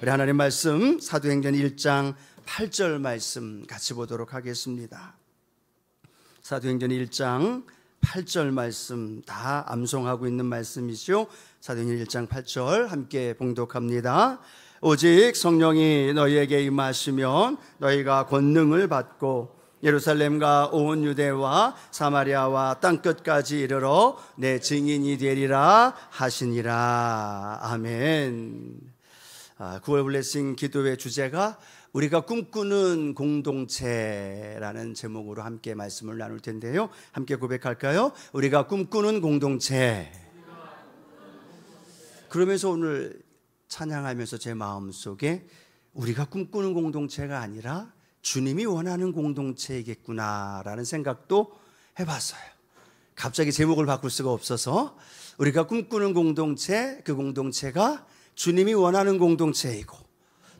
우리 하나님 말씀 사도행전 1장 8절 말씀 같이 보도록 하겠습니다. 사도행전 1장 8절 말씀 다 암송하고 있는 말씀이죠. 사도행전 1장 8절 함께 봉독합니다. 오직 성령이 너희에게 임하시면 너희가 권능을 받고 예루살렘과 온 유대와 사마리아와 땅끝까지 이르러 내 증인이 되리라 하시니라. 아멘. 9월 블레싱 기도회 주제가 우리가 꿈꾸는 공동체라는 제목으로 함께 말씀을 나눌 텐데요. 함께 고백할까요? 우리가 꿈꾸는 공동체. 그러면서 오늘 찬양하면서 제 마음속에 우리가 꿈꾸는 공동체가 아니라 주님이 원하는 공동체이겠구나라는 생각도 해봤어요. 갑자기 제목을 바꿀 수가 없어서 우리가 꿈꾸는 공동체, 그 공동체가 주님이 원하는 공동체이고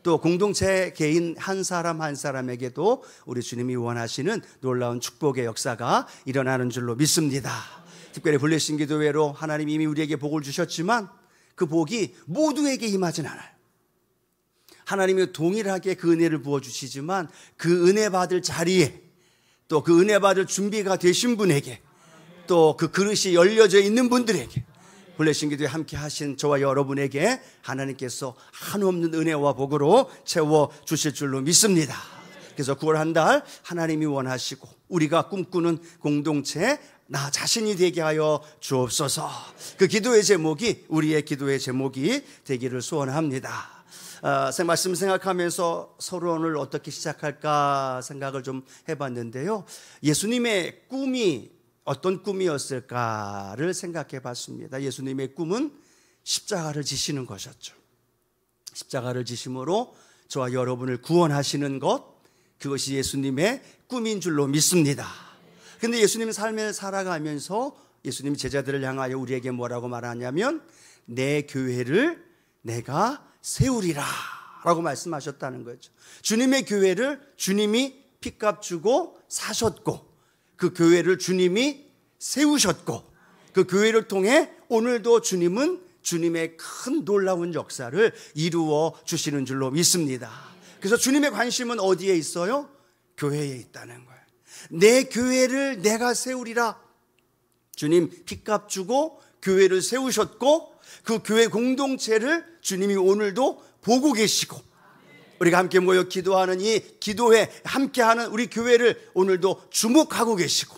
또 공동체 개인 한 사람 한 사람에게도 우리 주님이 원하시는 놀라운 축복의 역사가 일어나는 줄로 믿습니다. 특별히 블레싱 기도회로 하나님이 이미 우리에게 복을 주셨지만 그 복이 모두에게 임하진 않아요. 하나님이 동일하게 그 은혜를 부어주시지만 그 은혜 받을 자리에 또 그 은혜 받을 준비가 되신 분에게 또 그 그릇이 열려져 있는 분들에게 블레싱 기도에 함께 하신 저와 여러분에게 하나님께서 한없는 은혜와 복으로 채워주실 줄로 믿습니다. 그래서 9월 한 달 하나님이 원하시고 우리가 꿈꾸는 공동체 나 자신이 되게 하여 주옵소서. 그 기도의 제목이 우리의 기도의 제목이 되기를 소원합니다. 말씀 생각하면서 서론을 어떻게 시작할까 생각을 좀 해봤는데요. 예수님의 꿈이 어떤 꿈이었을까를 생각해 봤습니다. 예수님의 꿈은 십자가를 지시는 것이었죠. 십자가를 지심으로 저와 여러분을 구원하시는 것, 그것이 예수님의 꿈인 줄로 믿습니다. 그런데 예수님 삶을 살아가면서 예수님이 제자들을 향하여 우리에게 뭐라고 말하냐면 내 교회를 내가 세우리라 라고 말씀하셨다는 거죠. 주님의 교회를 주님이 핏값 주고 사셨고 그 교회를 주님이 세우셨고 그 교회를 통해 오늘도 주님은 주님의 큰 놀라운 역사를 이루어 주시는 줄로 믿습니다. 그래서 주님의 관심은 어디에 있어요? 교회에 있다는 거예요. 내 교회를 내가 세우리라. 주님 핏값 주고 교회를 세우셨고 그 교회 공동체를 주님이 오늘도 보고 계시고 우리가 함께 모여 기도하는 이 기도회 함께하는 우리 교회를 오늘도 주목하고 계시고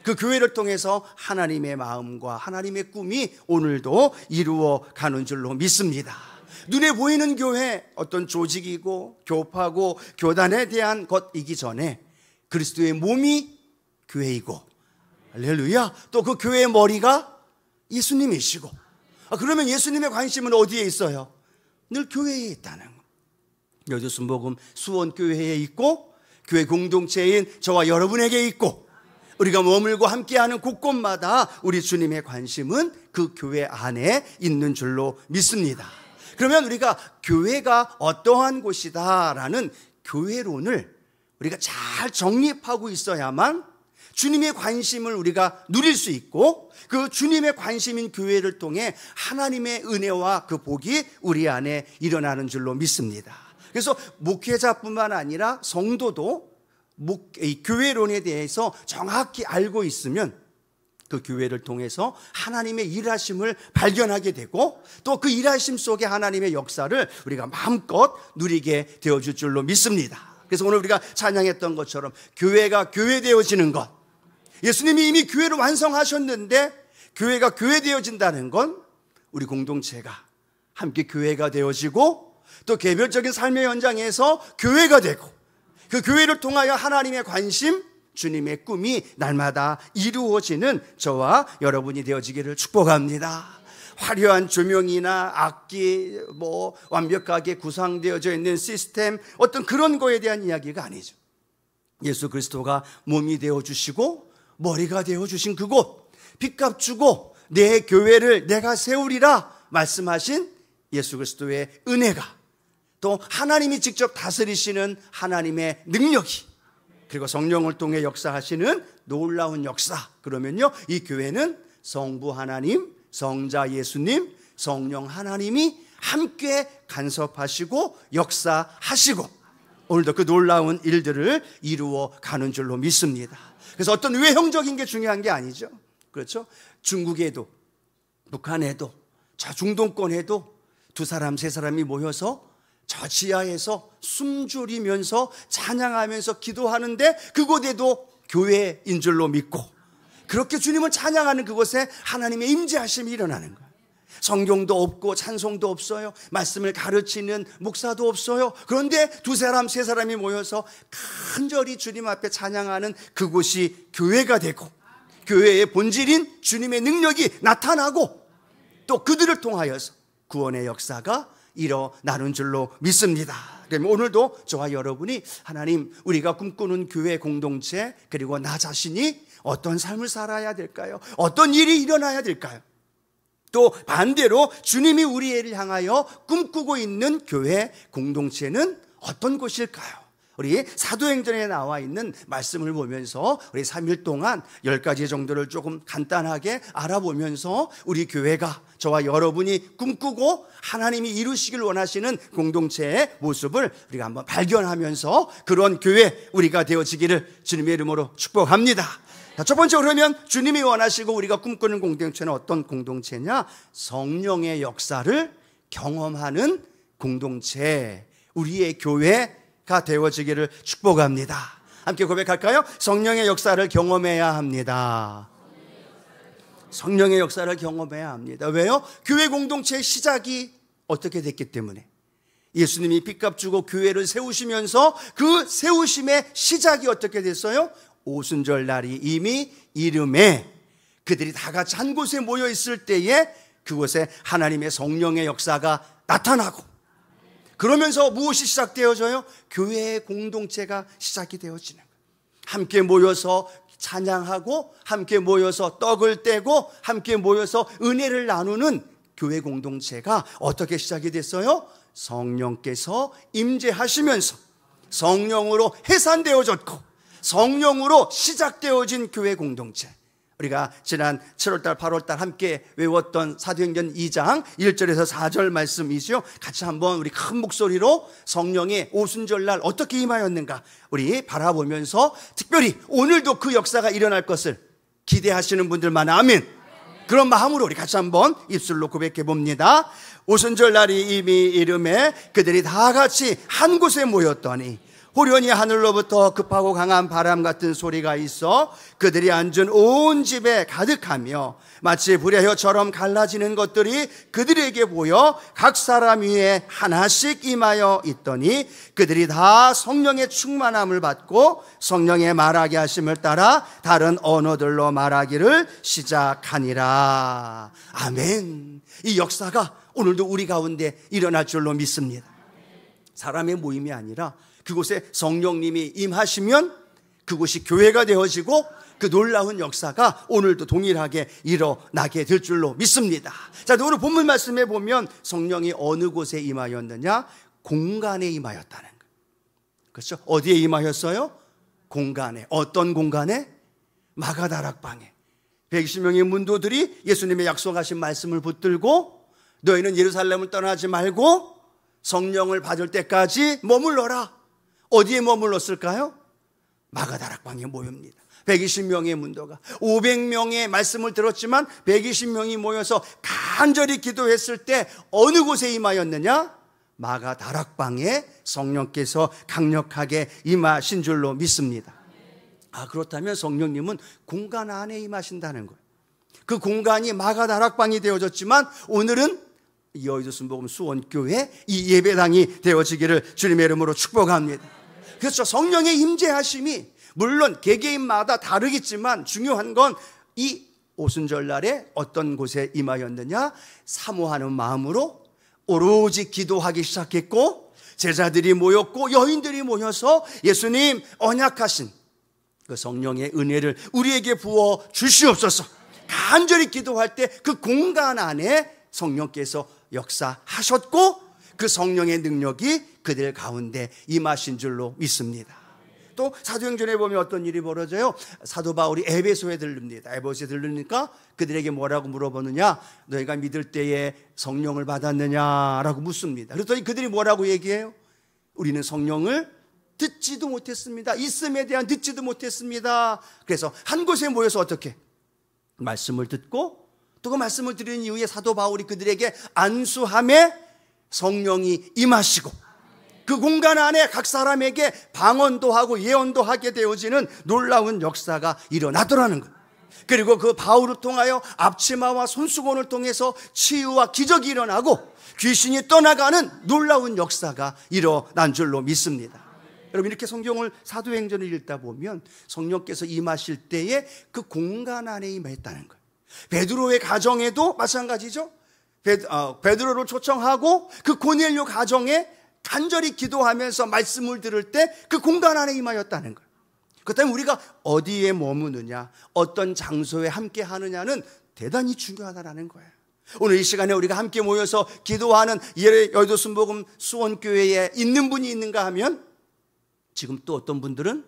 그 교회를 통해서 하나님의 마음과 하나님의 꿈이 오늘도 이루어가는 줄로 믿습니다. 눈에 보이는 교회 어떤 조직이고 교파고 교단에 대한 것이기 전에 그리스도의 몸이 교회이고 할렐루야 또 그 교회의 머리가 예수님이시고 그러면 예수님의 관심은 어디에 있어요? 늘 교회에 있다는 거. 여주순복음 수원교회에 있고 교회 공동체인 저와 여러분에게 있고 우리가 머물고 함께하는 곳곳마다 우리 주님의 관심은 그 교회 안에 있는 줄로 믿습니다. 그러면 우리가 교회가 어떠한 곳이다라는 교회론을 우리가 잘 정립하고 있어야만 주님의 관심을 우리가 누릴 수 있고 그 주님의 관심인 교회를 통해 하나님의 은혜와 그 복이 우리 안에 일어나는 줄로 믿습니다. 그래서 목회자뿐만 아니라 성도도 이 교회론에 대해서 정확히 알고 있으면 그 교회를 통해서 하나님의 일하심을 발견하게 되고 또 그 일하심 속에 하나님의 역사를 우리가 마음껏 누리게 되어줄 줄로 믿습니다. 그래서 오늘 우리가 찬양했던 것처럼 교회가 교회되어지는 것, 예수님이 이미 교회를 완성하셨는데 교회가 교회되어진다는 건 우리 공동체가 함께 교회가 되어지고 또 개별적인 삶의 현장에서 교회가 되고 그 교회를 통하여 하나님의 관심, 주님의 꿈이 날마다 이루어지는 저와 여러분이 되어지기를 축복합니다. 화려한 조명이나 악기, 완벽하게 구상되어져 있는 시스템, 어떤 그런 거에 대한 이야기가 아니죠. 예수 그리스도가 몸이 되어주시고 머리가 되어주신 그곳, 핏값 주고 내 교회를 내가 세우리라 말씀하신 예수 그리스도의 은혜가 또 하나님이 직접 다스리시는 하나님의 능력이 그리고 성령을 통해 역사하시는 놀라운 역사. 그러면요, 이 교회는 성부 하나님, 성자 예수님, 성령 하나님이 함께 간섭하시고 역사하시고 오늘도 그 놀라운 일들을 이루어 가는 줄로 믿습니다. 그래서 어떤 외형적인 게 중요한 게 아니죠. 그렇죠? 중국에도 북한에도 저 중동권에도 두 사람 세 사람이 모여서 저 지하에서 숨죽이면서 찬양하면서 기도하는데 그곳에도 교회인 줄로 믿고 그렇게 주님을 찬양하는 그곳에 하나님의 임재하심이 일어나는 거예요. 성경도 없고 찬송도 없어요. 말씀을 가르치는 목사도 없어요. 그런데 두 사람 세 사람이 모여서 간절히 주님 앞에 찬양하는 그곳이 교회가 되고 교회의 본질인 주님의 능력이 나타나고 또 그들을 통하여서 구원의 역사가 일어나는 줄로 믿습니다. 그러면 오늘도 저와 여러분이 하나님 우리가 꿈꾸는 교회 공동체 그리고 나 자신이 어떤 삶을 살아야 될까요? 어떤 일이 일어나야 될까요? 또 반대로 주님이 우리를 향하여 꿈꾸고 있는 교회 공동체는 어떤 곳일까요? 우리 사도행전에 나와 있는 말씀을 보면서 우리 3일 동안 10가지 정도를 조금 간단하게 알아보면서 우리 교회가 저와 여러분이 꿈꾸고 하나님이 이루시길 원하시는 공동체의 모습을 우리가 한번 발견하면서 그런 교회 우리가 되어지기를 주님의 이름으로 축복합니다. 자, 첫 번째 그러면 주님이 원하시고 우리가 꿈꾸는 공동체는 어떤 공동체냐? 성령의 역사를 경험하는 공동체, 우리의 교회가 되어지기를 축복합니다. 함께 고백할까요? 성령의 역사를 경험해야 합니다. 성령의 역사를 경험해야 합니다. 왜요? 교회 공동체의 시작이 어떻게 됐기 때문에 예수님이 빚값 주고 교회를 세우시면서 그 세우심의 시작이 어떻게 됐어요? 오순절 날이 이미 이름에 그들이 다 같이 한 곳에 모여 있을 때에 그곳에 하나님의 성령의 역사가 나타나고 그러면서 무엇이 시작되어져요? 교회의 공동체가 시작이 되어지는 거예요. 함께 모여서 찬양하고 함께 모여서 떡을 떼고 함께 모여서 은혜를 나누는 교회 공동체가 어떻게 시작이 됐어요? 성령께서 임재하시면서 성령으로 해산되어졌고 성령으로 시작되어진 교회 공동체. 우리가 지난 7월달 8월달 함께 외웠던 사도행전 2장 1절에서 4절 말씀이죠. 같이 한번 우리 큰 목소리로 성령의 오순절날 어떻게 임하였는가 우리 바라보면서 특별히 오늘도 그 역사가 일어날 것을 기대하시는 분들만 아멘. 그런 마음으로 우리 같이 한번 입술로 고백해 봅니다. 오순절날이 이미 이름에 그들이 다 같이 한 곳에 모였더니 호련히 하늘로부터 급하고 강한 바람 같은 소리가 있어 그들이 앉은 온 집에 가득하며 마치 불의 혀처럼 갈라지는 것들이 그들에게 보여 각 사람 위에 하나씩 임하여 있더니 그들이 다 성령의 충만함을 받고 성령의 말하게 하심을 따라 다른 언어들로 말하기를 시작하니라. 아멘. 이 역사가 오늘도 우리 가운데 일어날 줄로 믿습니다. 사람의 모임이 아니라 그곳에 성령님이 임하시면 그곳이 교회가 되어지고 그 놀라운 역사가 오늘도 동일하게 일어나게 될 줄로 믿습니다. 자, 오늘 본문 말씀에 보면 성령이 어느 곳에 임하였느냐? 공간에 임하였다는 거예요. 그렇죠? 어디에 임하였어요? 공간에. 어떤 공간에? 마가다락방에 120명의 문도들이 예수님의 약속하신 말씀을 붙들고 너희는 예루살렘을 떠나지 말고 성령을 받을 때까지 머물러라. 어디에 머물렀을까요? 마가다락방에 모입니다. 120명의 문도가 500명의 말씀을 들었지만 120명이 모여서 간절히 기도했을 때 어느 곳에 임하였느냐? 마가다락방에 성령께서 강력하게 임하신 줄로 믿습니다. 그렇다면 성령님은 공간 안에 임하신다는 거예요. 그 공간이 마가다락방이 되어졌지만 오늘은 여의도 순복음 수원교회 이 예배당이 되어지기를 주님의 이름으로 축복합니다. 그렇죠. 성령의 임재하심이 물론 개개인마다 다르겠지만 중요한 건 이 오순절날에 어떤 곳에 임하였느냐? 사모하는 마음으로 오로지 기도하기 시작했고 제자들이 모였고 여인들이 모여서 예수님 언약하신 그 성령의 은혜를 우리에게 부어 주시옵소서 간절히 기도할 때 그 공간 안에 성령께서 역사하셨고 그 성령의 능력이 그들 가운데 임하신 줄로 믿습니다. 또 사도행전에 보면 어떤 일이 벌어져요? 사도 바울이 에베소에 들릅니다. 에베소에 들르니까 그들에게 뭐라고 물어보느냐? 너희가 믿을 때에 성령을 받았느냐라고 묻습니다. 그랬더니 그들이 뭐라고 얘기해요? 우리는 성령을 듣지도 못했습니다. 있음에 대한 듣지도 못했습니다. 그래서 한 곳에 모여서 어떻게? 말씀을 듣고 또 그 말씀을 들은 이후에 사도 바울이 그들에게 안수함에 성령이 임하시고 그 공간 안에 각 사람에게 방언도 하고 예언도 하게 되어지는 놀라운 역사가 일어나더라는 거예요. 그리고 그 바울을 통하여 앞치마와 손수건을 통해서 치유와 기적이 일어나고 귀신이 떠나가는 놀라운 역사가 일어난 줄로 믿습니다. 여러분, 이렇게 성경을 사도행전을 읽다 보면 성령께서 임하실 때에 그 공간 안에 임했다는 거예요. 베드로의 가정에도 마찬가지죠. 베드로를 초청하고 그 고넬료 가정에 간절히 기도하면서 말씀을 들을 때 그 공간 안에 임하였다는 거예요. 그 때문에 우리가 어디에 머무느냐, 어떤 장소에 함께 하느냐는 대단히 중요하다는 거예요. 오늘 이 시간에 우리가 함께 모여서 기도하는 여의도 순복음 수원교회에 있는 분이 있는가 하면 지금 또 어떤 분들은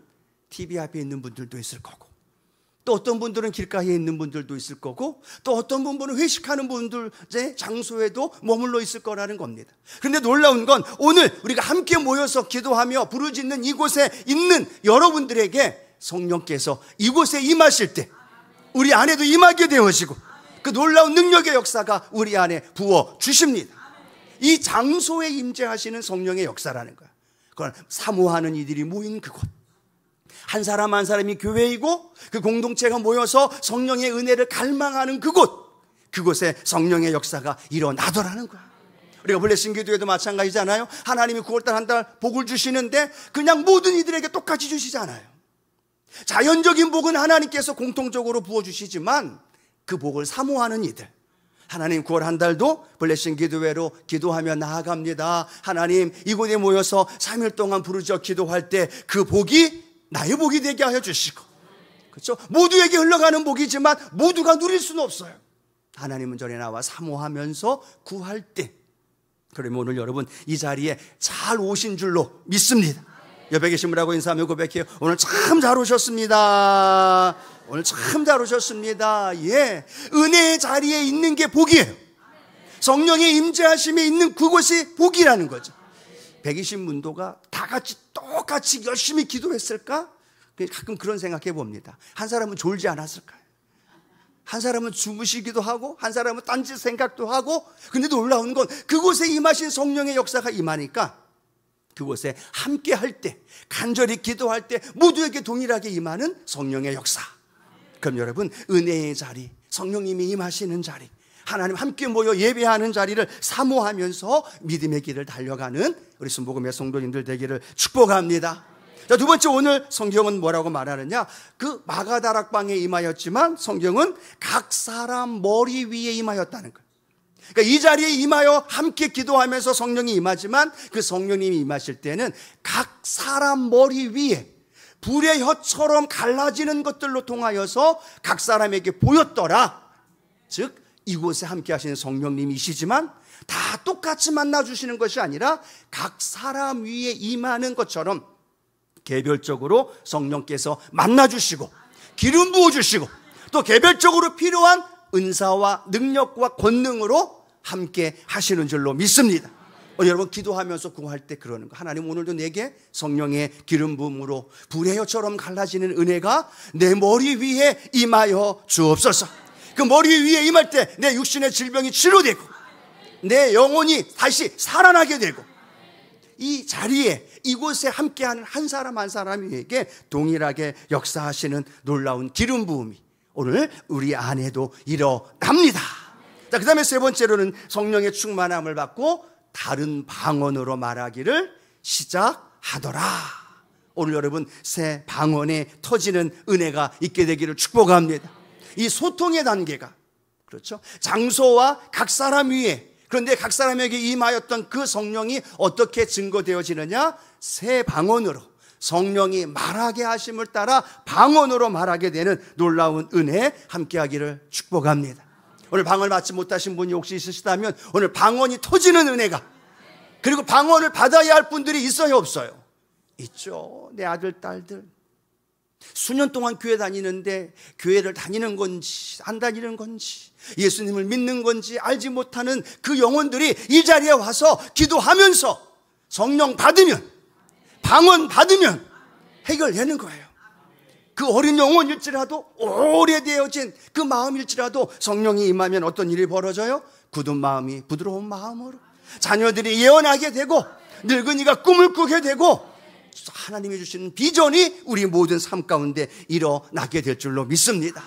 TV 앞에 있는 분들도 있을 거고, 또 어떤 분들은 길가에 있는 분들도 있을 거고, 또 어떤 분들은 회식하는 분들의 장소에도 머물러 있을 거라는 겁니다. 그런데 놀라운 건 오늘 우리가 함께 모여서 기도하며 부르짖는 이곳에 있는 여러분들에게 성령께서 이곳에 임하실 때 우리 안에도 임하게 되어지고 그 놀라운 능력의 역사가 우리 안에 부어 주십니다. 이 장소에 임재하시는 성령의 역사라는 거야. 그건 사모하는 이들이 모인 그곳, 한 사람 한 사람이 교회이고 그 공동체가 모여서 성령의 은혜를 갈망하는 그곳에 성령의 역사가 일어나더라는 거야. 우리가 블레싱 기도에도 마찬가지잖아요. 하나님이 9월달 한 달 복을 주시는데 그냥 모든 이들에게 똑같이 주시잖아요. 자연적인 복은 하나님께서 공통적으로 부어주시지만 그 복을 사모하는 이들, 하나님 9월 한 달도 블레싱 기도회로 기도하며 나아갑니다. 하나님 이곳에 모여서 3일 동안 부르짖어 기도할 때 그 복이 나의 복이 되게 하여 주시고, 그렇죠? 모두에게 흘러가는 복이지만 모두가 누릴 수는 없어요. 하나님은 전에 나와 사모하면서 구할 때, 그러면 오늘 여러분 이 자리에 잘 오신 줄로 믿습니다. 옆에 계신 분하고 인사하며 고백해요. 오늘 참 잘 오셨습니다. 오늘 참 잘 오셨습니다. 예, 은혜의 자리에 있는 게 복이에요. 성령의 임재하심에 있는 그곳이 복이라는 거죠. 120문도가 다 같이 똑같이 열심히 기도했을까? 가끔 그런 생각해 봅니다. 한 사람은 졸지 않았을까요? 한 사람은 주무시기도 하고 한 사람은 딴짓 생각도 하고. 근데 놀라운 건 그곳에 임하신 성령의 역사가 임하니까 그곳에 함께 할 때, 간절히 기도할 때 모두에게 동일하게 임하는 성령의 역사. 그럼 여러분, 은혜의 자리, 성령님이 임하시는 자리, 하나님 함께 모여 예배하는 자리를 사모하면서 믿음의 길을 달려가는 우리 순복음의 성도님들 되기를 축복합니다. 자, 두 번째, 오늘 성경은 뭐라고 말하느냐? 그 마가다락방에 임하였지만 성경은 각 사람 머리 위에 임하였다는 거예요. 그러니까 이 자리에 임하여 함께 기도하면서 성령이 임하지만 그 성령님이 임하실 때는 각 사람 머리 위에 불의 혀처럼 갈라지는 것들로 통하여서 각 사람에게 보였더라. 즉 이곳에 함께 하시는 성령님이시지만 다 똑같이 만나주시는 것이 아니라 각 사람 위에 임하는 것처럼 개별적으로 성령께서 만나주시고 기름 부어주시고 또 개별적으로 필요한 은사와 능력과 권능으로 함께 하시는 줄로 믿습니다. 여러분 기도하면서 구할 때 그러는 거, 하나님 오늘도 내게 성령의 기름 부음으로 불의 혀처럼 갈라지는 은혜가 내 머리 위에 임하여 주옵소서. 그 머리 위에 임할 때 내 육신의 질병이 치료되고 내 영혼이 다시 살아나게 되고 이 자리에 이곳에 함께하는 한 사람 한 사람에게 동일하게 역사하시는 놀라운 기름 부음이 오늘 우리 안에도 일어납니다. 자, 그 다음에 세 번째로는 성령의 충만함을 받고 다른 방언으로 말하기를 시작하더라. 오늘 여러분 새 방언에 터지는 은혜가 있게 되기를 축복합니다. 이 소통의 단계가, 그렇죠, 장소와 각 사람 위에, 그런데 각 사람에게 임하였던 그 성령이 어떻게 증거되어지느냐? 새 방언으로 성령이 말하게 하심을 따라 방언으로 말하게 되는 놀라운 은혜 함께하기를 축복합니다. 오늘 방언을 받지 못하신 분이 혹시 있으시다면 오늘 방언이 터지는 은혜가, 그리고 방언을 받아야 할 분들이 있어요 없어요? 있죠. 내 아들, 딸들 수년 동안 교회 다니는데 교회를 다니는 건지 안 다니는 건지 예수님을 믿는 건지 알지 못하는 그 영혼들이 이 자리에 와서 기도하면서 성령 받으면, 방언 받으면 해결되는 거예요. 그 어린 영혼일지라도, 오래되어진 그 마음일지라도 성령이 임하면 어떤 일이 벌어져요? 굳은 마음이 부드러운 마음으로, 자녀들이 예언하게 되고, 늙은이가 꿈을 꾸게 되고, 하나님이 주시는 비전이 우리 모든 삶 가운데 일어나게 될 줄로 믿습니다.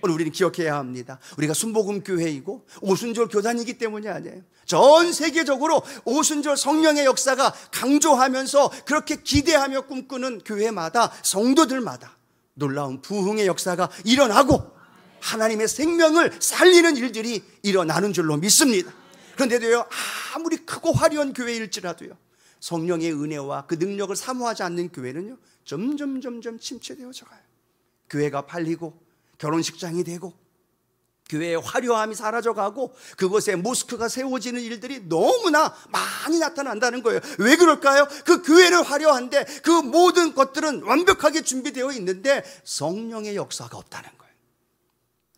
오늘 우리는 기억해야 합니다. 우리가 순복음 교회이고 오순절 교단이기 때문이 아니에요. 전 세계적으로 오순절 성령의 역사가 강조하면서 그렇게 기대하며 꿈꾸는 교회마다, 성도들마다 놀라운 부흥의 역사가 일어나고 하나님의 생명을 살리는 일들이 일어나는 줄로 믿습니다. 그런데도요, 아무리 크고 화려한 교회일지라도요, 성령의 은혜와 그 능력을 사모하지 않는 교회는요, 점점 침체되어져 가요. 교회가 팔리고 결혼식장이 되고 교회의 화려함이 사라져가고 그곳에 모스크가 세워지는 일들이 너무나 많이 나타난다는 거예요. 왜 그럴까요? 그 교회는 화려한데 그 모든 것들은 완벽하게 준비되어 있는데 성령의 역사가 없다는 거예요.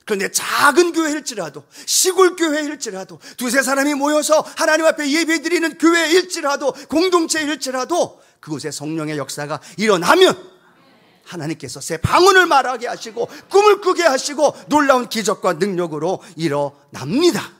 그런데 작은 교회일지라도, 시골 교회일지라도, 두세 사람이 모여서 하나님 앞에 예배드리는 교회일지라도, 공동체일지라도 그곳에 성령의 역사가 일어나면 하나님께서 새 방언을 말하게 하시고 꿈을 꾸게 하시고 놀라운 기적과 능력으로 일어납니다.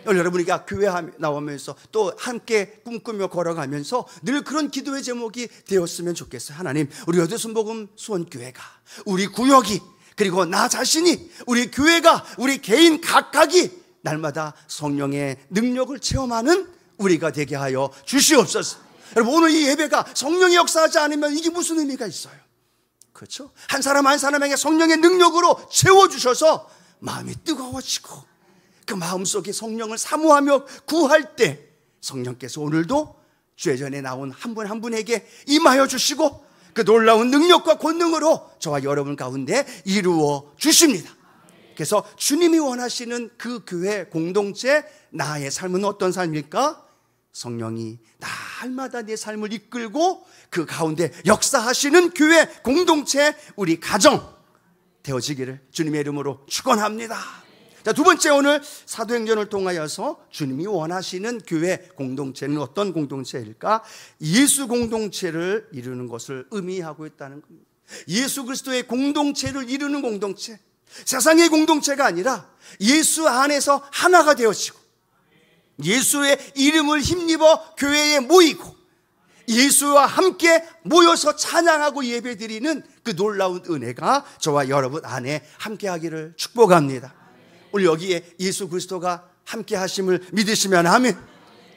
여러분이가 교회 나오면서 또 함께 꿈꾸며 걸어가면서 늘 그런 기도의 제목이 되었으면 좋겠어요. 하나님, 우리 여두순복음 수원교회가, 우리 구역이, 그리고 나 자신이, 우리 교회가, 우리 개인 각각이 날마다 성령의 능력을 체험하는 우리가 되게 하여 주시옵소서. 여러분, 오늘 이 예배가 성령이 역사하지 않으면 이게 무슨 의미가 있어요? 그렇죠? 한 사람 한 사람에게 성령의 능력으로 채워주셔서 마음이 뜨거워지고 그 마음속에 성령을 사모하며 구할 때 성령께서 오늘도 죄전에 나온 한 분 한 분에게 임하여 주시고 그 놀라운 능력과 권능으로 저와 여러분 가운데 이루어 주십니다. 그래서 주님이 원하시는 그 교회 공동체, 나의 삶은 어떤 삶일까? 성령이 날마다 내 삶을 이끌고 그 가운데 역사하시는 교회 공동체, 우리 가정 되어지기를 주님의 이름으로 축원합니다. 자, 두 번째, 오늘 사도행전을 통하여서 주님이 원하시는 교회 공동체는 어떤 공동체일까? 예수 공동체를 이루는 것을 의미하고 있다는 겁니다. 예수 그리스도의 공동체를 이루는 공동체, 세상의 공동체가 아니라 예수 안에서 하나가 되어지고 예수의 이름을 힘입어 교회에 모이고 예수와 함께 모여서 찬양하고 예배드리는 그 놀라운 은혜가 저와 여러분 안에 함께하기를 축복합니다. 오늘 여기에 예수 그리스도가 함께 하심을 믿으시면 아멘.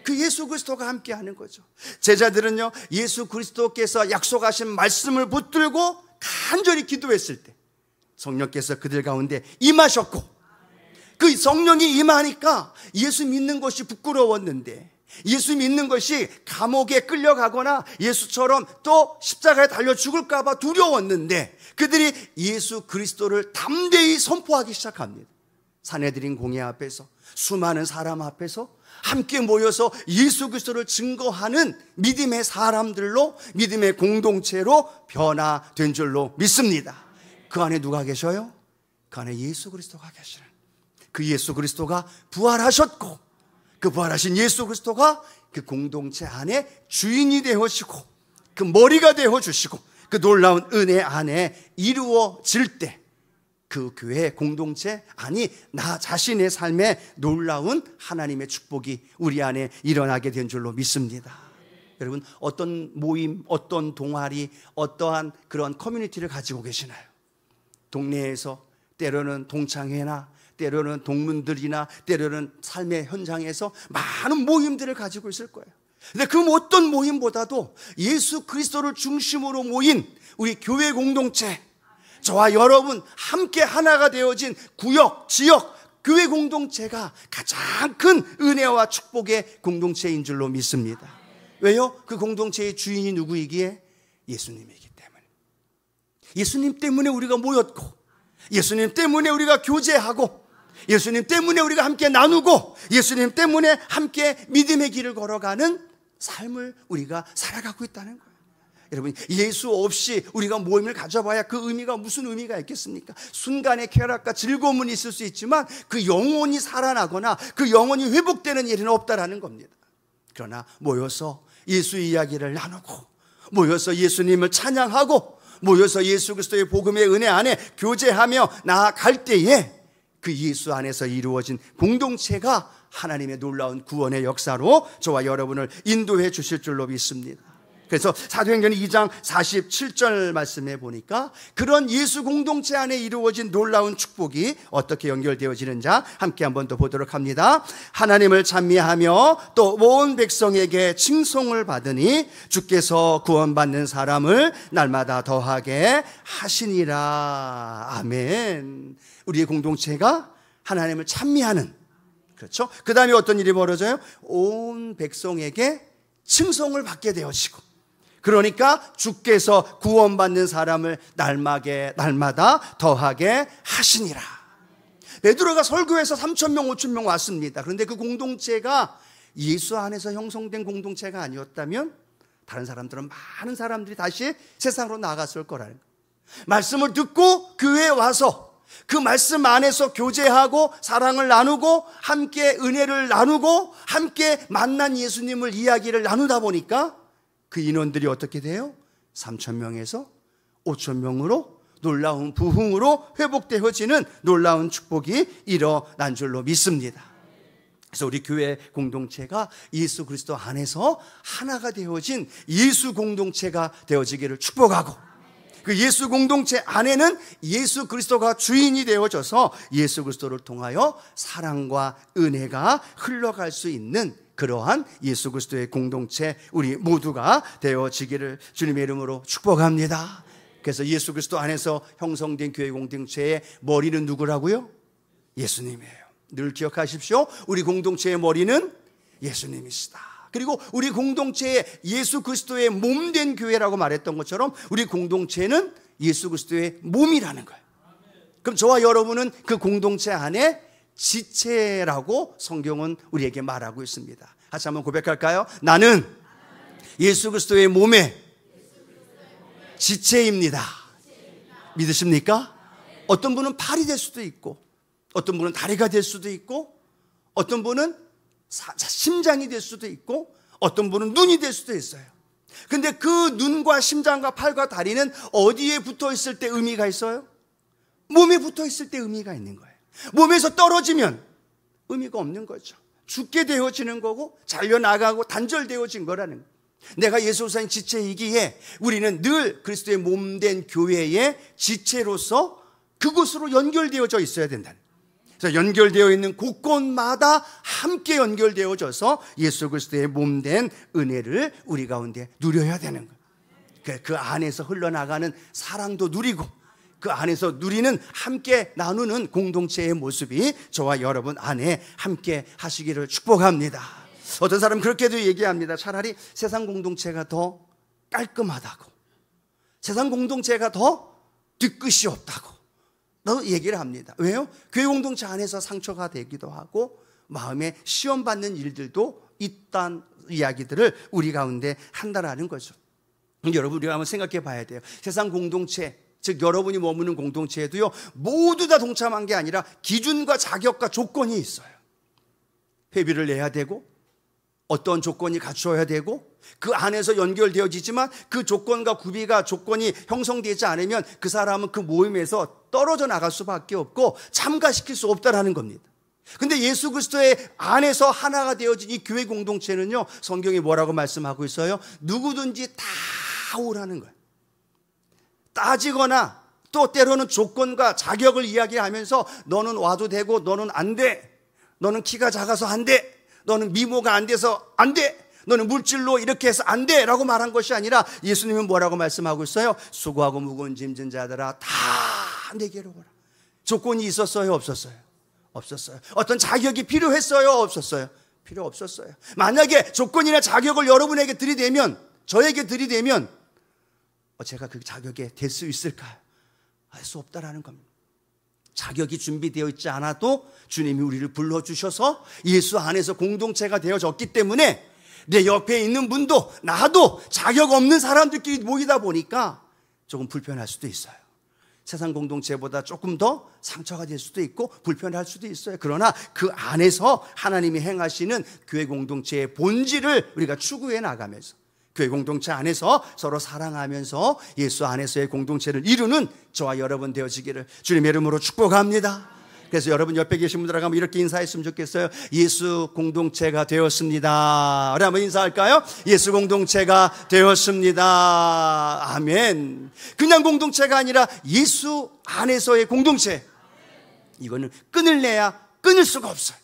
그 예수 그리스도가 함께 하는 거죠. 제자들은요, 예수 그리스도께서 약속하신 말씀을 붙들고 간절히 기도했을 때 성령께서 그들 가운데 임하셨고, 그 성령이 임하니까 예수 믿는 것이 부끄러웠는데, 예수 믿는 것이 감옥에 끌려가거나 예수처럼 또 십자가에 달려 죽을까 봐 두려웠는데 그들이 예수 그리스도를 담대히 선포하기 시작합니다. 산헤드린 공회 앞에서, 수많은 사람 앞에서 함께 모여서 예수 그리스도를 증거하는 믿음의 사람들로, 믿음의 공동체로 변화된 줄로 믿습니다. 그 안에 누가 계셔요? 그 안에 예수 그리스도가 계시는, 그 예수 그리스도가 부활하셨고 그 부활하신 예수 그리스도가 그 공동체 안에 주인이 되어주시고 그 머리가 되어주시고 그 놀라운 은혜 안에 이루어질 때 그 교회 공동체, 아니 나 자신의 삶에 놀라운 하나님의 축복이 우리 안에 일어나게 된 줄로 믿습니다. 여러분, 어떤 모임, 어떤 동아리, 어떠한 그런 커뮤니티를 가지고 계시나요? 동네에서 때로는 동창회나 때로는 동문들이나 때로는 삶의 현장에서 많은 모임들을 가지고 있을 거예요. 근데 그 어떤 모임보다도 예수 그리스도를 중심으로 모인 우리 교회 공동체, 저와 여러분 함께 하나가 되어진 구역, 지역, 교회 공동체가 가장 큰 은혜와 축복의 공동체인 줄로 믿습니다. 왜요? 그 공동체의 주인이 누구이기에? 예수님이기 때문에. 예수님 때문에 우리가 모였고, 예수님 때문에 우리가 교제하고, 예수님 때문에 우리가 함께 나누고, 예수님 때문에 함께 믿음의 길을 걸어가는 삶을 우리가 살아가고 있다는 거예요. 여러분, 예수 없이 우리가 모임을 가져봐야 그 의미가 무슨 의미가 있겠습니까? 순간의 쾌락과 즐거움은 있을 수 있지만 그 영혼이 살아나거나 그 영혼이 회복되는 일은 없다라는 겁니다. 그러나 모여서 예수 이야기를 나누고, 모여서 예수님을 찬양하고, 모여서 예수 그리스도의 복음의 은혜 안에 교제하며 나아갈 때에 그 예수 안에서 이루어진 공동체가 하나님의 놀라운 구원의 역사로 저와 여러분을 인도해 주실 줄로 믿습니다. 그래서 사도행전 2장 47절 말씀해 보니까 그런 예수 공동체 안에 이루어진 놀라운 축복이 어떻게 연결되어지는지 함께 한번 더 보도록 합니다. 하나님을 찬미하며 또 온 백성에게 칭송을 받으니 주께서 구원받는 사람을 날마다 더하게 하시니라. 아멘. 우리의 공동체가 하나님을 찬미하는, 그렇죠? 그 다음에 어떤 일이 벌어져요? 온 백성에게 칭송을 받게 되어지고, 그러니까 주께서 구원받는 사람을 날마다 더하게 하시니라. 베드로가 설교해서 3,000명 5,000명 왔습니다. 그런데 그 공동체가 예수 안에서 형성된 공동체가 아니었다면 다른 사람들은, 많은 사람들이 다시 세상으로 나갔을 거라는 거예요. 말씀을 듣고 교회에 와서 그 말씀 안에서 교제하고 사랑을 나누고 함께 은혜를 나누고 함께 만난 예수님을 이야기를 나누다 보니까 그 인원들이 어떻게 돼요? 3,000명에서 5,000명으로 놀라운 부흥으로 회복되어지는 놀라운 축복이 일어난 줄로 믿습니다. 그래서 우리 교회 공동체가 예수 그리스도 안에서 하나가 되어진 예수 공동체가 되어지기를 축복하고, 그 예수 공동체 안에는 예수 그리스도가 주인이 되어져서 예수 그리스도를 통하여 사랑과 은혜가 흘러갈 수 있는 그러한 예수 그리스도의 공동체 우리 모두가 되어지기를 주님의 이름으로 축복합니다. 그래서 예수 그리스도 안에서 형성된 교회 공동체의 머리는 누구라고요? 예수님이에요. 늘 기억하십시오. 우리 공동체의 머리는 예수님이시다. 그리고 우리 공동체에 예수 그리스도의 몸된 교회라고 말했던 것처럼 우리 공동체는 예수 그리스도의 몸이라는 거예요. 그럼 저와 여러분은 그 공동체 안에 지체라고 성경은 우리에게 말하고 있습니다. 같이 한번 고백할까요? 나는 예수 그리스도의 몸의 지체입니다. 믿으십니까? 어떤 분은 팔이 될 수도 있고, 어떤 분은 다리가 될 수도 있고, 어떤 분은 심장이 될 수도 있고, 어떤 분은 눈이 될 수도 있어요. 근데 그 눈과 심장과 팔과 다리는 어디에 붙어 있을 때 의미가 있어요? 몸에 붙어 있을 때 의미가 있는 거예요. 몸에서 떨어지면 의미가 없는 거죠. 죽게 되어지는 거고 잘려나가고 단절되어진 거라는 거예요. 내가 예수사인 지체이기에 우리는 늘 그리스도의 몸된 교회의 지체로서 그곳으로 연결되어져 있어야 된다는 거예요. 그래서 연결되어 있는 곳곳마다 함께 연결되어져서 예수 그리스도의 몸된 은혜를 우리 가운데 누려야 되는 거예요. 그 안에서 흘러나가는 사랑도 누리고 그 안에서 누리는 함께 나누는 공동체의 모습이 저와 여러분 안에 함께 하시기를 축복합니다. 어떤 사람은 그렇게도 얘기합니다. 차라리 세상 공동체가 더 깔끔하다고, 세상 공동체가 더 뒤끝이 없다고 너 얘기를 합니다. 왜요? 교회 공동체 안에서 상처가 되기도 하고 마음에 시험받는 일들도 있다는 이야기들을 우리 가운데 한다라는 거죠. 여러분, 우리가 한번 생각해 봐야 돼요. 세상 공동체, 즉 여러분이 머무는 공동체에도요, 모두 다 동참한 게 아니라 기준과 자격과 조건이 있어요. 회비를 내야 되고 어떤 조건이 갖춰야 되고 그 안에서 연결되어지지만 그 조건과 구비가 조건이 형성되지 않으면 그 사람은 그 모임에서 떨어져 나갈 수밖에 없고 참가시킬 수 없다라는 겁니다. 근데 예수 그리스도의 안에서 하나가 되어진 이 교회 공동체는요, 성경이 뭐라고 말씀하고 있어요? 누구든지 다 오라는 거예요. 따지거나 또 때로는 조건과 자격을 이야기하면서 너는 와도 되고 너는 안 돼, 너는 키가 작아서 안 돼, 너는 미모가 안 돼서 안 돼, 너는 물질로 이렇게 해서 안 돼 라고 말한 것이 아니라 예수님은 뭐라고 말씀하고 있어요? 수고하고 무거운 짐진 자들아 다 내게로 오라. 조건이 있었어요? 없었어요? 없었어요. 어떤 자격이 필요했어요? 없었어요? 필요 없었어요. 만약에 조건이나 자격을 여러분에게 들이대면, 저에게 들이대면 제가 그 자격에 될 수 있을까요? 할 수 없다라는 겁니다. 자격이 준비되어 있지 않아도 주님이 우리를 불러주셔서 예수 안에서 공동체가 되어졌기 때문에 내 옆에 있는 분도 나도 자격 없는 사람들끼리 모이다 보니까 조금 불편할 수도 있어요. 세상 공동체보다 조금 더 상처가 될 수도 있고 불편할 수도 있어요. 그러나 그 안에서 하나님이 행하시는 교회 공동체의 본질을 우리가 추구해 나가면서 교회 공동체 안에서 서로 사랑하면서 예수 안에서의 공동체를 이루는 저와 여러분 되어지기를 주님의 이름으로 축복합니다. 그래서 여러분 옆에 계신 분들하고 한번 이렇게 인사했으면 좋겠어요. 예수 공동체가 되었습니다. 우리 한번 인사할까요? 예수 공동체가 되었습니다. 아멘. 그냥 공동체가 아니라 예수 안에서의 공동체. 이거는 끊을래야 끊을 수가 없어요.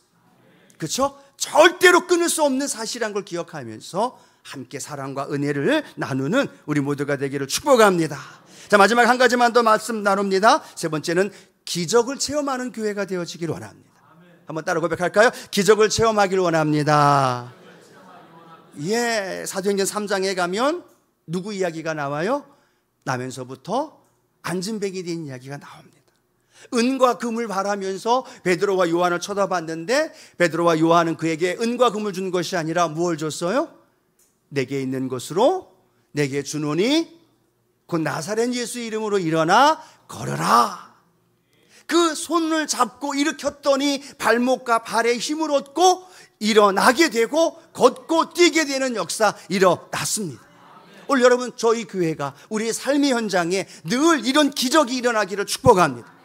그렇죠? 절대로 끊을 수 없는 사실이란 걸 기억하면서 함께 사랑과 은혜를 나누는 우리 모두가 되기를 축복합니다. 자, 마지막 한 가지만 더 말씀 나눕니다. 세 번째는 기적을 체험하는 교회가 되어지기를 원합니다. 한번 따라 고백할까요? 기적을 체험하기를 원합니다. 예, 사도행전 3장에 가면 누구 이야기가 나와요? 나면서부터 안진뱅이 된 이야기가 나옵니다. 은과 금을 바라면서 베드로와 요한을 쳐다봤는데 베드로와 요한은 그에게 은과 금을 준 것이 아니라 무엇을 줬어요? 내게 있는 것으로 내게 주노니 곧 나사렛 예수 이름으로 일어나 걸어라. 그 손을 잡고 일으켰더니 발목과 발에 힘을 얻고 일어나게 되고 걷고 뛰게 되는 역사 일어났습니다. 오늘 여러분 저희 교회가 우리의 삶의 현장에 늘 이런 기적이 일어나기를 축복합니다.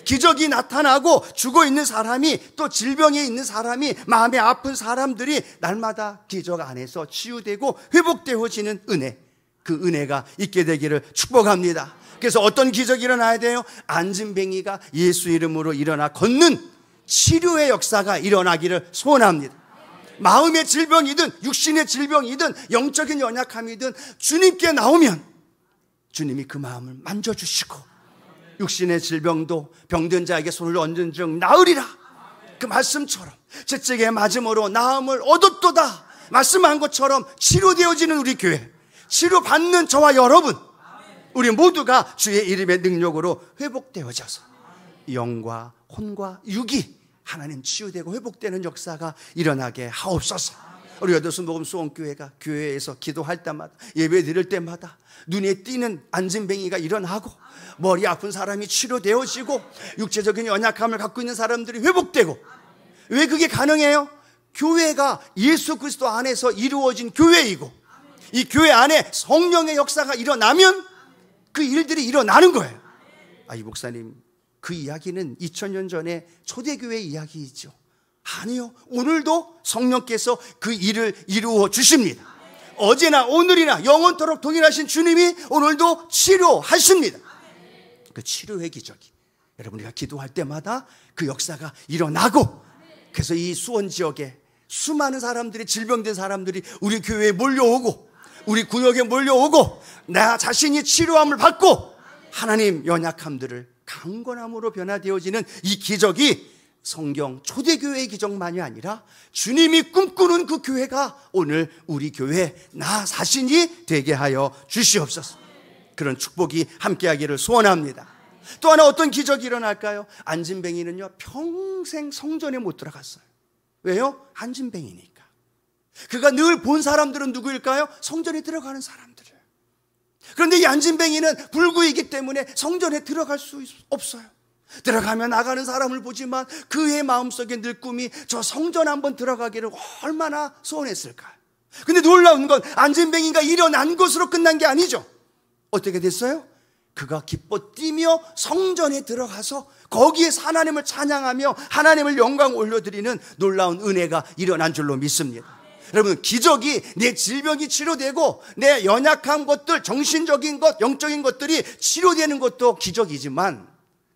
기적이 나타나고 죽어있는 사람이 또 질병에 있는 사람이 마음에 아픈 사람들이 날마다 기적 안에서 치유되고 회복되어지는 은혜, 그 은혜가 있게 되기를 축복합니다. 그래서 어떤 기적이 일어나야 돼요? 안진뱅이가 예수 이름으로 일어나 걷는 치료의 역사가 일어나기를 소원합니다. 마음의 질병이든 육신의 질병이든 영적인 연약함이든 주님께 나오면 주님이 그 마음을 만져주시고 육신의 질병도 병든 자에게 손을 얹은 즉 나으리라. 그 말씀처럼 채찍에 맞음으로 나음을 얻었도다 말씀한 것처럼 치료되어지는 우리 교회, 치료받는 저와 여러분, 우리 모두가 주의 이름의 능력으로 회복되어져서 영과 혼과 육이 하나님 치유되고 회복되는 역사가 일어나게 하옵소서. 우리 여도순복음 수원교회가 교회에서 기도할 때마다 예배 드릴 때마다 눈에 띄는 안진뱅이가 일어나고 머리 아픈 사람이 치료되어지고 육체적인 연약함을 갖고 있는 사람들이 회복되고. 왜 그게 가능해요? 교회가 예수 그리스도 안에서 이루어진 교회이고 이 교회 안에 성령의 역사가 일어나면 그 일들이 일어나는 거예요. 이 목사님, 그 이야기는 2000년 전에 초대교회 이야기이죠. 아니요, 오늘도 성령께서 그 일을 이루어 주십니다. 어제나 오늘이나 영원토록 동일하신 주님이 오늘도 치료하십니다. 그 치료의 기적이 여러분 우리가 기도할 때마다 그 역사가 일어나고, 그래서 이 수원 지역에 수많은 사람들이, 질병된 사람들이 우리 교회에 몰려오고 우리 구역에 몰려오고 나 자신이 치료함을 받고 하나님 연약함들을 강건함으로 변화되어지는 이 기적이 성경 초대교회의 기적만이 아니라 주님이 꿈꾸는 그 교회가 오늘 우리 교회 나 자신이 되게 하여 주시옵소서. 그런 축복이 함께하기를 소원합니다. 또 하나 어떤 기적이 일어날까요? 안진뱅이는요 평생 성전에 못 들어갔어요. 왜요? 안진뱅이니까. 그가 늘 본 사람들은 누구일까요? 성전에 들어가는 사람들을. 그런데 이 안진뱅이는 불구이기 때문에 성전에 들어갈 수 없어요. 들어가면 나가는 사람을 보지만 그의 마음속에 늘 꿈이 저 성전 한번 들어가기를 얼마나 소원했을까. 근데 놀라운 건 안진뱅이가 일어난 것으로 끝난 게 아니죠. 어떻게 됐어요? 그가 기뻐 뛰며 성전에 들어가서 거기에서 하나님을 찬양하며 하나님을 영광 올려드리는 놀라운 은혜가 일어난 줄로 믿습니다. 여러분, 기적이 내 질병이 치료되고 내 연약한 것들, 정신적인 것, 영적인 것들이 치료되는 것도 기적이지만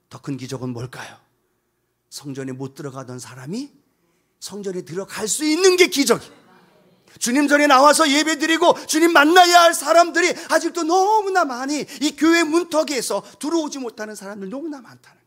더 큰 기적은 뭘까요? 성전에 못 들어가던 사람이 성전에 들어갈 수 있는 게 기적이에요. 주님 전에 나와서 예배드리고 주님 만나야 할 사람들이 아직도 너무나 많이 이 교회 문턱에서 들어오지 못하는 사람들 너무나 많다는.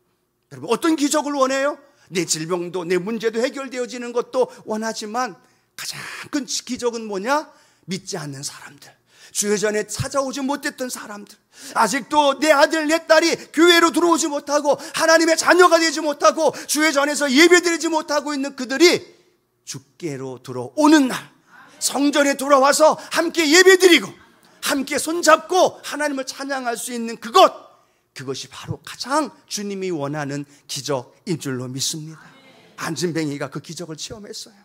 여러분, 어떤 기적을 원해요? 내 질병도 내 문제도 해결되어지는 것도 원하지만 가장 큰 기적은 뭐냐? 믿지 않는 사람들, 주의 전에 찾아오지 못했던 사람들, 아직도 내 아들 내 딸이 교회로 들어오지 못하고 하나님의 자녀가 되지 못하고 주의 전에서 예배드리지 못하고 있는 그들이 주께로 들어오는 날, 성전에 돌아와서 함께 예배드리고 함께 손잡고 하나님을 찬양할 수 있는 그것이 바로 가장 주님이 원하는 기적인 줄로 믿습니다. 안진뱅이가 그 기적을 체험했어요.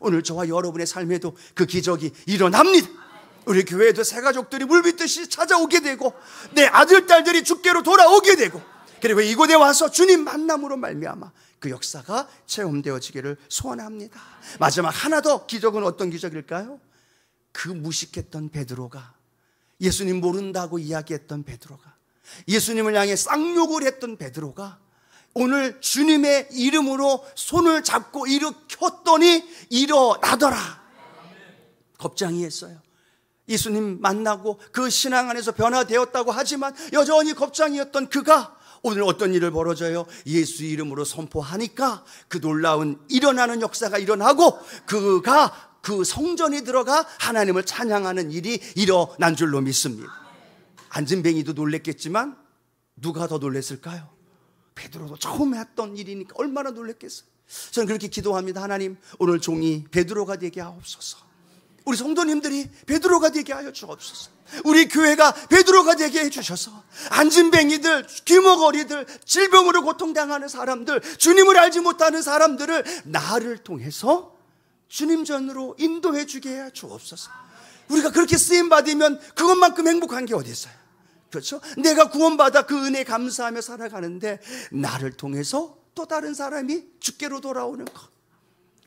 오늘 저와 여러분의 삶에도 그 기적이 일어납니다. 우리 교회에도 새 가족들이 물밀듯이 찾아오게 되고 내 아들, 딸들이 주께로 돌아오게 되고 그리고 이곳에 와서 주님 만남으로 말미암아 그 역사가 체험되어지기를 소원합니다. 마지막 하나 더 기적은 어떤 기적일까요? 그 무식했던 베드로가, 예수님 모른다고 이야기했던 베드로가, 예수님을 향해 쌍욕을 했던 베드로가 오늘 주님의 이름으로 손을 잡고 일으켰더니 일어나더라. 겁장이 했어요. 예수님 만나고 그 신앙 안에서 변화되었다고 하지만 여전히 겁장이었던 그가 오늘 어떤 일을 벌어져요? 예수 이름으로 선포하니까 그 놀라운 일어나는 역사가 일어나고 그가 그 성전에 들어가 하나님을 찬양하는 일이 일어난 줄로 믿습니다. 안진뱅이도 놀랬겠지만 누가 더 놀랬을까요? 베드로도 처음 했던 일이니까 얼마나 놀랬겠어요. 저는 그렇게 기도합니다. 하나님, 오늘 종이 베드로가 되게 하옵소서. 우리 성도님들이 베드로가 되게 하여 주옵소서. 우리 교회가 베드로가 되게 해주셔서 안진뱅이들, 귀머거리들, 질병으로 고통당하는 사람들, 주님을 알지 못하는 사람들을 나를 통해서 주님 전으로 인도해 주게 해 주옵소서. 우리가 그렇게 쓰임받으면 그것만큼 행복한 게 어디 있어요? 그렇죠? 내가 구원받아 그 은혜에 감사하며 살아가는데 나를 통해서 또 다른 사람이 주께로 돌아오는 것,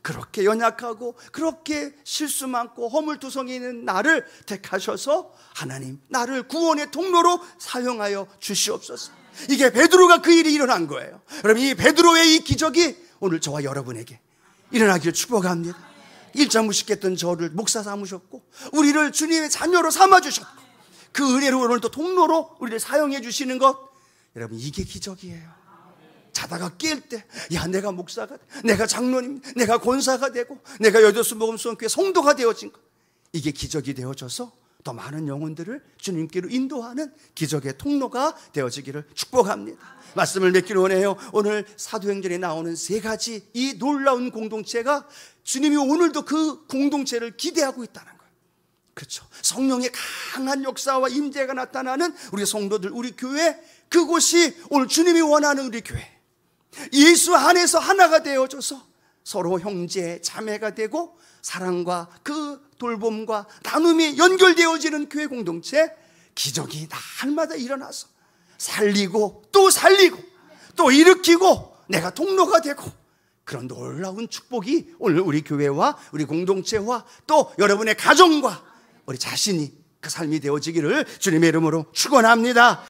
그렇게 연약하고 그렇게 실수 많고 허물투성이 있는 나를 택하셔서 하나님 나를 구원의 통로로 사용하여 주시옵소서. 이게 베드로가 그 일이 일어난 거예요. 여러분, 이 베드로의 이 기적이 오늘 저와 여러분에게 일어나기를 축복합니다. 일자 무식했던 저를 목사 삼으셨고 우리를 주님의 자녀로 삼아주셨고 그 은혜로 오늘 또 통로로 우리를 사용해 주시는 것, 여러분 이게 기적이에요. 자다가 깰 때, 야, 내가 목사가, 내가 장로님, 내가 권사가 되고 내가 여덟수 복음수원교회 성도가 되어진 것, 이게 기적이 되어져서 더 많은 영혼들을 주님께로 인도하는 기적의 통로가 되어지기를 축복합니다. 말씀을 맺기를 원해요. 오늘 사도행전에 나오는 세 가지 이 놀라운 공동체가 주님이 오늘도 그 공동체를 기대하고 있다는 거예요. 그렇죠. 성령의 강한 역사와 임재가 나타나는 우리 성도들, 우리 교회, 그곳이 오늘 주님이 원하는 우리 교회, 예수 안에서 하나가 되어져서 서로 형제 자매가 되고 사랑과 그 돌봄과 나눔이 연결되어지는 교회 공동체, 기적이 날마다 일어나서 살리고 또 일으키고 내가 통로가 되고, 그런 놀라운 축복이 오늘 우리 교회와 우리 공동체와 또 여러분의 가정과 우리 자신이 그 삶이 되어지기를 주님의 이름으로 축원합니다.